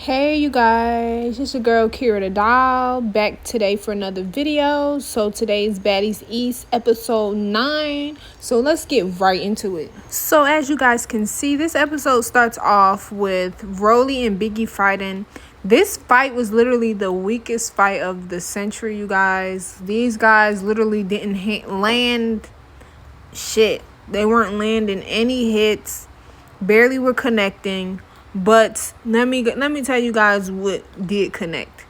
Hey you guys, it's your girl Kira the Doll, back today for another video. So today's Baddies East episode 9. So let's get right into it. So as you guys can see, this episode starts off with Rolly and Biggie fighting. This fight was literally the weakest fight of the century, you guys. These guys literally didn't land shit. They weren't landing any hits, barely were connecting. But let me tell you guys what did connect.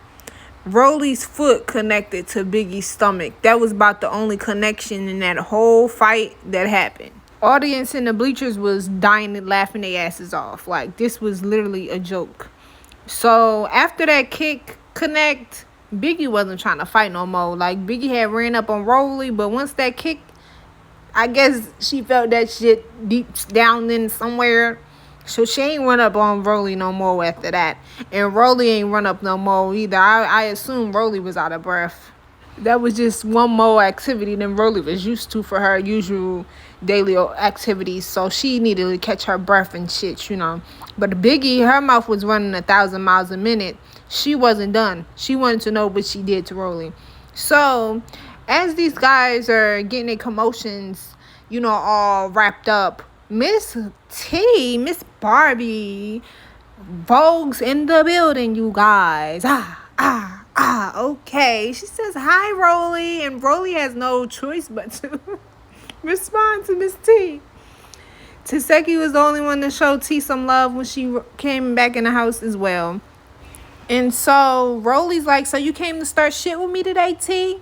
Rolly's foot connected to Biggie's stomach. That was about the only connection in that whole fight that happened. Audience in the bleachers was dying and laughing their asses off. Like, this was literally a joke. So after that kick connect, Biggie wasn't trying to fight no more. Like, Biggie had ran up on Rolly, but once that kick, I guess she felt that shit deep down in somewhere. So she ain't run up on Rolly no more after that. And Rolly ain't run up no more either. I assume Rolly was out of breath. That was just one more activity than Rolly was used to for her usual daily activities. So she needed to catch her breath and shit, you know. But Biggie, her mouth was running 1,000 miles a minute. She wasn't done. She wanted to know what she did to Rolly. So as these guys are getting their commotions, you know, all wrapped up, Miss Barbie, Vogue's in the building, you guys. Okay. She says, hi, Rolly. And Rolly has no choice but to respond to Miss T. Taseki was the only one to show T some love when she came back in the house as well. And so Rolly's like, so you came to start shit with me today, T?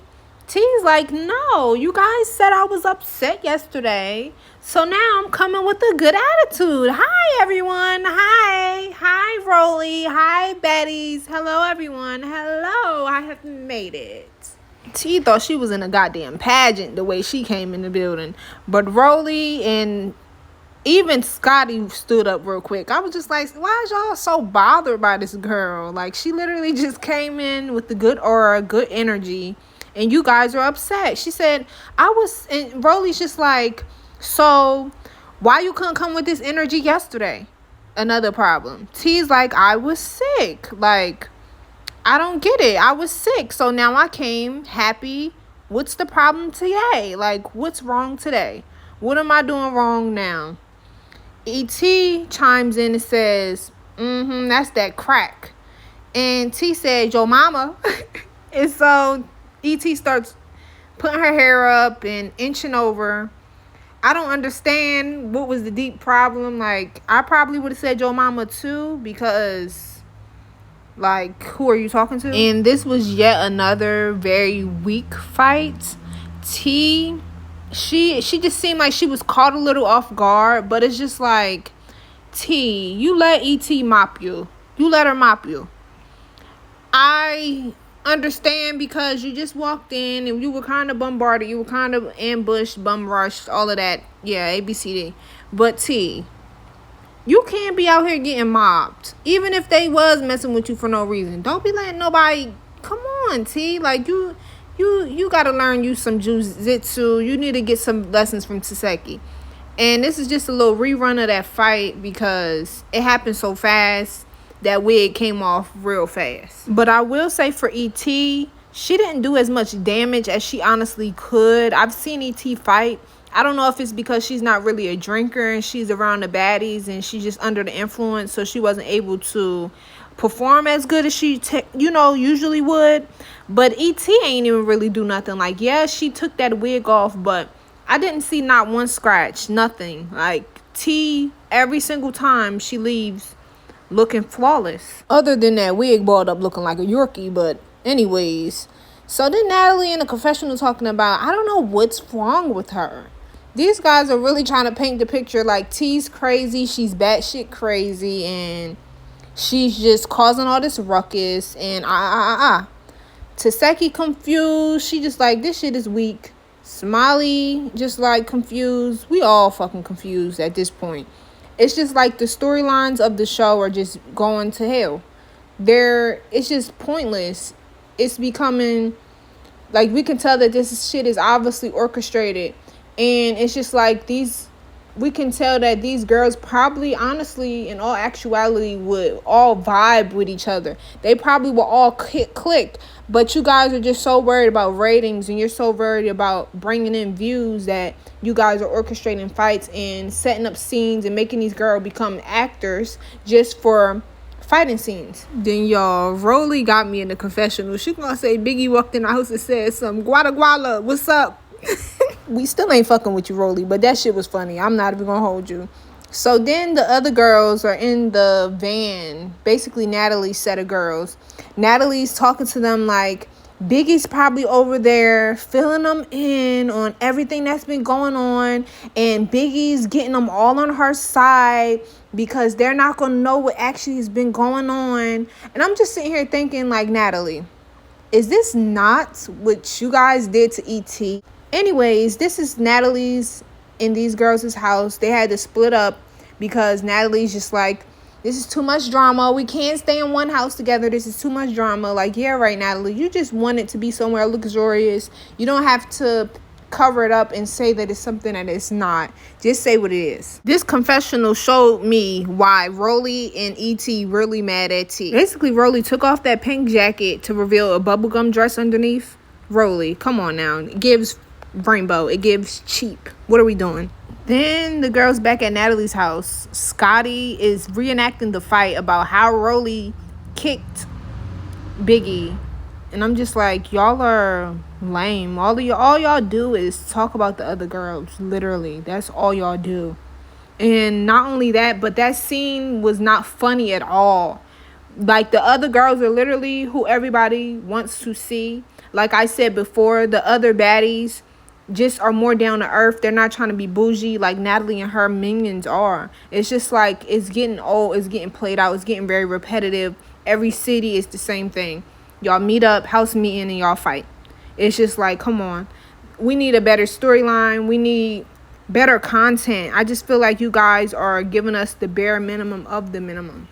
T's like, no, you guys said I was upset yesterday. So now I'm coming with a good attitude. Hi, everyone. Hi, Rolly. Hi, Baddies. Hello, everyone. Hello. I have made it. T thought she was in a goddamn pageant the way she came in the building. But Rolly and even Scotty stood up real quick. I was just like, why is y'all so bothered by this girl? Like, she literally just came in with the good aura, good energy. And you guys are upset. She said, and Rolly's just like, so why you couldn't come with this energy yesterday? Another problem. T's like, I was sick. Like, I don't get it. I was sick. So now I came happy. What's the problem today? Like, what's wrong today? What am I doing wrong now? E.T. chimes in and says, that's that crack. And T said, yo mama. And so E.T. starts putting her hair up and inching over. I don't understand what was the deep problem. Like, I probably would have said your mama too, because, like, who are you talking to? And this was yet another very weak fight. T, she just seemed like she was caught a little off guard, but it's just like, T, you let E.T. mop you. You let her mop you. I understand, because you just walked in and you were kind of bombarded, you were kind of ambushed, bum rushed, all of that. Yeah, ABCD. But T, you can't be out here getting mobbed, even if they was messing with you for no reason. Don't be letting nobody. Come on, T. Like, you gotta learn you some jujitsu. You need to get some lessons from Taseki. And this is just a little rerun of that fight, because it happened so fast. That wig came off real fast. But I will say for E.T., she didn't do as much damage as she honestly could. I've seen E.T. fight. I don't know if it's because she's not really a drinker and she's around the baddies and she's just under the influence, so she wasn't able to perform as good as she usually would. But E.T. ain't even really do nothing. Like, yeah, she took that wig off, but I didn't see not one scratch, nothing. Like, T, every single time she leaves looking flawless, other than that wig balled up looking like a Yorkie. But anyways, so then Natalie in the confessional talking about, I don't know what's wrong with her. These guys are really trying to paint the picture like T's crazy, she's batshit crazy, and she's just causing all this ruckus, and Taseki confused. She just like, this shit is weak. Smiley just like confused. We all fucking confused at this point. It's just like the storylines of the show are just going to hell. It's just pointless. It's becoming, like, we can tell that this shit is obviously orchestrated. And it's just like these we can tell that these girls probably, honestly, in all actuality, would all vibe with each other. They probably will all click. But you guys are just so worried about ratings, and you're so worried about bringing in views, that you guys are orchestrating fights and setting up scenes and making these girls become actors just for fighting scenes. Then y'all, Rolly got me in the confessional. She gonna say Biggie walked in the house and said some guala, what's up? We still ain't fucking with you, Rolly, but that shit was funny. I'm not even gonna hold you. So then the other girls are in the van, basically Natalie's set of girls. Natalie's talking to them like Biggie's probably over there filling them in on everything that's been going on, and Biggie's getting them all on her side because they're not gonna know what actually has been going on. And I'm just sitting here thinking, like, Natalie, is this not what you guys did to E.T.? Anyways, this is Natalie's in these girls' house. They had to split up because Natalie's just like, this is too much drama. We can't stay in one house together. This is too much drama. Like, yeah, right, Natalie. You just want it to be somewhere luxurious. You don't have to cover it up and say that it's something that it's not. Just say what it is. This confessional showed me why Rolly and E.T. really mad at T. Basically, Rolly took off that pink jacket to reveal a bubblegum dress underneath. Rolly, come on now. It gives rainbow. It gives cheap. What are we doing? Then the girls back at Natalie's house. Scotty is reenacting the fight about how Rolly kicked Biggie. And I'm just like, y'all are lame. All y'all do is talk about the other girls. Literally. That's all y'all do. And not only that, but that scene was not funny at all. Like, the other girls are literally who everybody wants to see. Like I said before, the other baddies just are more down to earth. They're not trying to be bougie like Natalie and her minions are. It's just like, it's getting old. It's getting played out. It's getting very repetitive. Every city is the same thing. Y'all meet up, house meeting, and y'all fight. It's just like, come on. We need a better storyline. We need better content. I just feel like you guys are giving us the bare minimum of the minimum.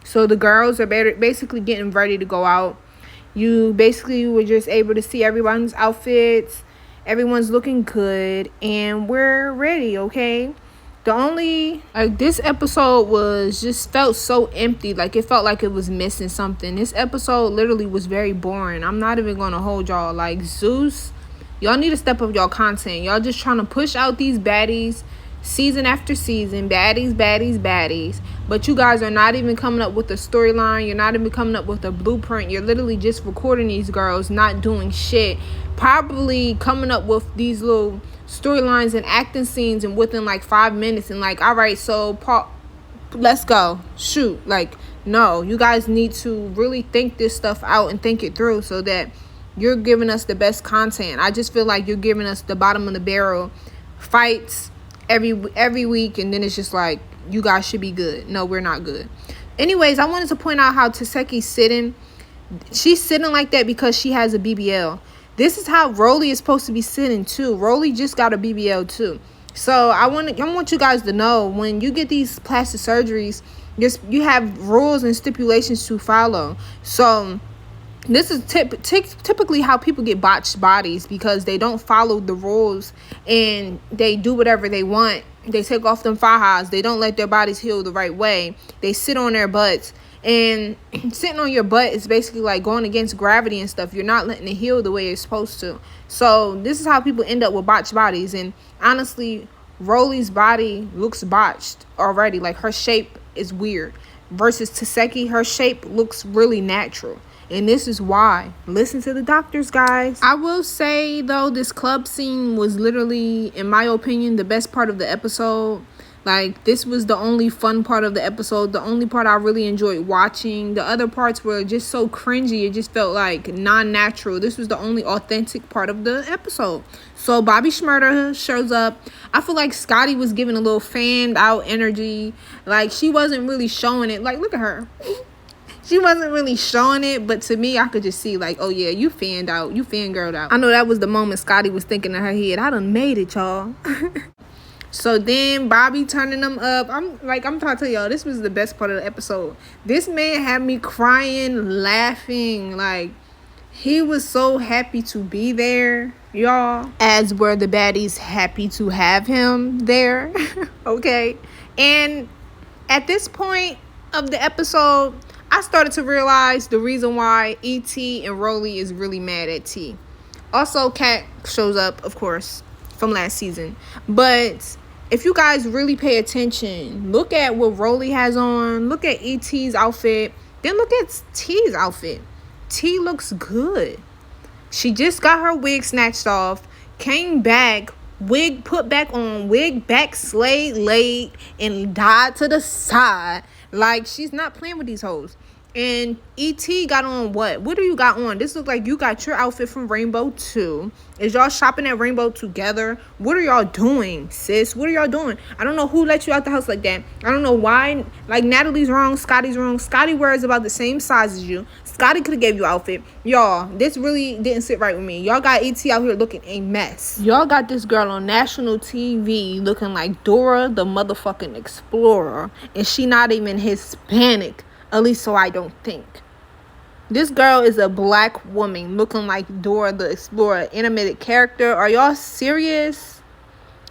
So the girls are basically getting ready to go out. You basically were just able to see everyone's outfits. Everyone's looking good. And we're ready, okay? The only, like, this episode was just felt so empty. Like, it felt like it was missing something. This episode literally was very boring. I'm not even going to hold y'all. Like, Zeus, y'all need to step up y'all content. Y'all just trying to push out these baddies season after season. Baddies. But you guys are not even coming up with a storyline. You're not even coming up with a blueprint. You're literally just recording these girls, not doing shit. Probably coming up with these little storylines and acting scenes and within like 5 minutes, and like, all right, so let's go shoot. Like, no, you guys need to really think this stuff out and think it through so that you're giving us the best content. I just feel like you're giving us the bottom of the barrel fights every week, and then it's just like, you guys should be good. No, we're not good. Anyways, I wanted to point out how Taseki's sitting. She's sitting like that because she has a BBL. This is how Rolly is supposed to be sitting too. Rolly just got a BBL too. So I want you guys to know, when you get these plastic surgeries, you have rules and stipulations to follow. So this is typically how people get botched bodies, because they don't follow the rules and they do whatever they want. They take off them fajas. They don't let their bodies heal the right way. They sit on their butts. And sitting on your butt is basically like going against gravity and stuff. You're not letting it heal the way it's supposed to. So this is how people end up with botched bodies. And honestly, Rolly's body looks botched already. Like, her shape is weird. Versus Taseki, her shape looks really natural. And this is why. Listen to the doctors, guys. I will say, though, this club scene was literally, in my opinion, the best part of the episode. Like, this was the only fun part of the episode. The only part I really enjoyed watching. The other parts were just so cringy. It just felt like non-natural. This was the only authentic part of the episode. So Bobby Shmurda shows up. I feel like Scotty was giving a little fanned out energy. Like, she wasn't really showing it. Like, look at her. She wasn't really showing it, but to me, I could just see, like, oh yeah, you fanned out. You fangirled out. I know that was the moment Scotty was thinking in her head, I done made it, y'all. So then Bobby turning them up. I'm trying to tell y'all, this was the best part of the episode. This man had me crying, laughing. Like, He was so happy to be there, y'all, as were the baddies happy to have him there. Okay. And at this point of the episode, I started to realize the reason why E.T. and Rolly is really mad at T. Also, Cat shows up, of course, from last season. But if you guys really pay attention, look at what Rolly has on. Look at E.T.'s outfit. Then look at T's outfit. T looks good. She just got her wig snatched off, came back, wig put back on, wig back slayed, laid, and died to the side. Like, she's not playing with these hoes. And E.T. got on what? What do you got on? This looks like you got your outfit from Rainbow 2. Is y'all shopping at Rainbow together? What are y'all doing, sis? What are y'all doing? I don't know who let you out the house like that. I don't know why. Like, Natalie's wrong. Scotty's wrong. Scotty wears about the same size as you. Scotty could have gave you outfit. Y'all, this really didn't sit right with me. Y'all got E.T. out here looking a mess. Y'all got this girl on national TV looking like Dora the motherfucking Explorer. And she not even Hispanic. At least so I don't think. This girl is a black woman looking like Dora the Explorer, animated character. Are y'all serious?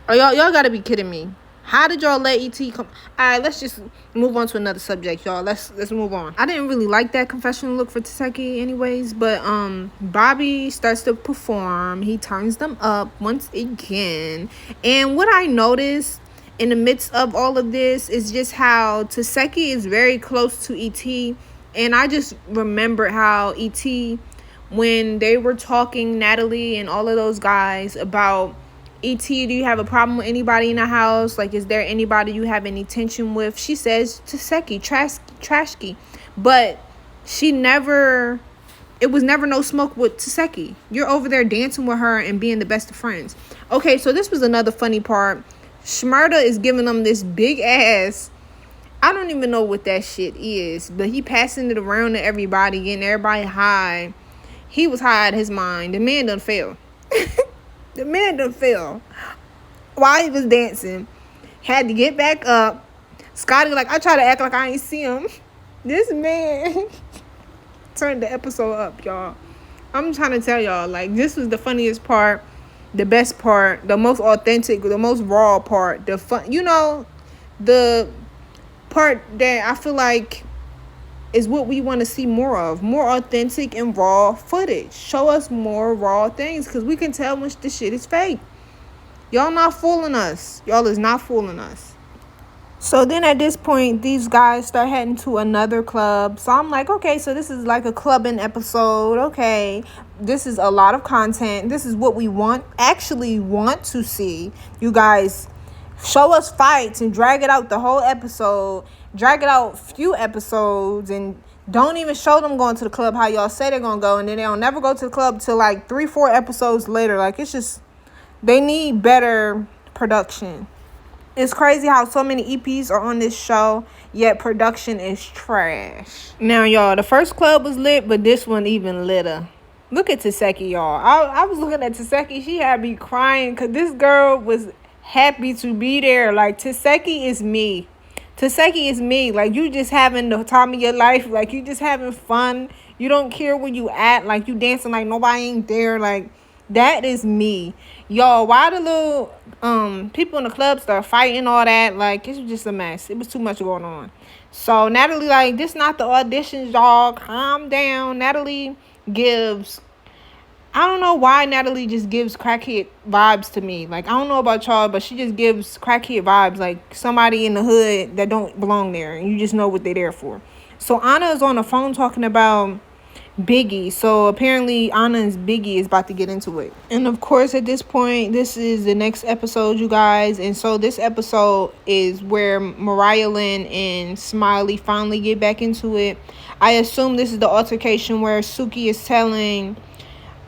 Are y'all gotta be kidding me. How did y'all let E.T. come? Alright, let's just move on to another subject, y'all. Let's move on. I didn't really like that confessional look for Taseki anyways, but Bobby starts to perform. He turns them up once again. And what I noticed in the midst of all of this is just how Taseki is very close to E.T. And I just remember how E.T., when they were talking, Natalie and all of those guys, about E.T., do you have a problem with anybody in the house? Like, is there anybody you have any tension with? She says Taseki, Trashki. But she never, it was never no smoke with Taseki. You're over there dancing with her and being the best of friends. Okay, so this was another funny part. Shmurda is giving them this big ass, I don't even know what that shit is, but he passing it around to everybody, getting everybody high. He was high out of his mind. The man done fell. The man done fell while he was dancing. Had to get back up. Scotty like, I try to act like I ain't see him. This man turned the episode up, y'all. I'm trying to tell y'all, like, this was the funniest part. The best part, the most authentic, the most raw part, the fun, the part that I feel like is what we want to see more of. More authentic and raw footage. Show us more raw things, because we can tell when this shit is fake. Y'all not fooling us. Y'all is not fooling us. So then at this point, these guys start heading to another club. So I'm like, okay, so this is like a clubbing episode. Okay, this is a lot of content. This is what we actually want to see. You guys show us fights and drag it out the whole episode. Drag it out few episodes and don't even show them going to the club how y'all say they're going to go. And then they don't never go to the club till like 3-4 episodes later. Like, it's just, they need better production. It's crazy how so many EPs are on this show, yet production is trash. Now, y'all, the first club was lit, but this one even litter. Look at Taseki, y'all. I was looking at Taseki. She had me crying because this girl was happy to be there. Like, Taseki is me. Taseki is me. Like, you just having the time of your life. Like, you just having fun. You don't care where you at. Like, you dancing like nobody ain't there. Like, that is me. Y'all, why the little people in the club start fighting all that? Like, it's just a mess. It was too much going on. So Natalie like, this not the auditions, y'all. Calm down. Natalie gives, I don't know why Natalie just gives crackhead vibes to me. Like, I don't know about y'all, but she just gives crackhead vibes. Like, somebody in the hood that don't belong there. And you just know what they're there for. So Anna is on the phone talking about Biggie. So apparently Anna and Biggie is about to get into it. And of course, at this point, this is the next episode, you guys. And so this episode is where Mariah Lynn and Smiley finally get back into it. I assume this is the altercation where Suki is telling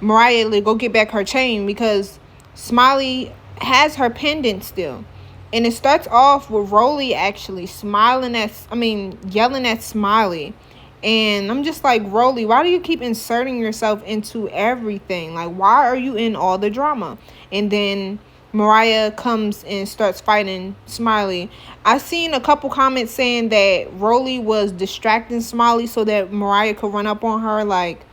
Mariah to go get back her chain because Smiley has her pendant still. And it starts off with Rolly actually yelling at Smiley. And I'm just like, Rolly, why do you keep inserting yourself into everything? Like, why are you in all the drama? And then Mariah comes and starts fighting Smiley. I seen a couple comments saying that Rolly was distracting Smiley so that Mariah could run up on her. Like,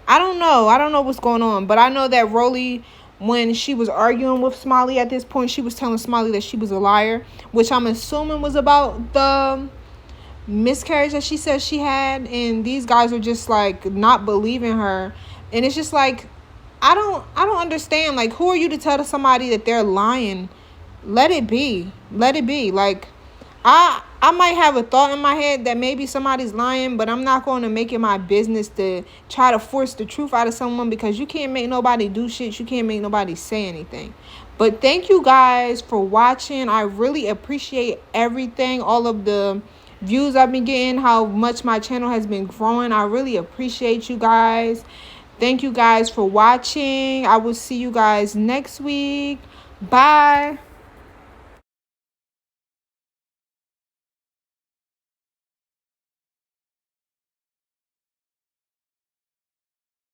I don't know. I don't know what's going on. But I know that Rolly, when she was arguing with Smiley at this point, she was telling Smiley that she was a liar, which I'm assuming was about the miscarriage that she said she had. And these guys are just like not believing her. And it's just like, I don't understand. Like, who are you to tell somebody that they're lying? Let it be. Let it be. Like, I might have a thought in my head that maybe somebody's lying, but I'm not going to make it my business to try to force the truth out of someone, because you can't make nobody do shit. You can't make nobody say anything. But thank you guys for watching. I really appreciate everything, all of the views I've been getting, how much my channel has been growing. I really appreciate you guys. Thank you guys for watching. I will see you guys next week. Bye.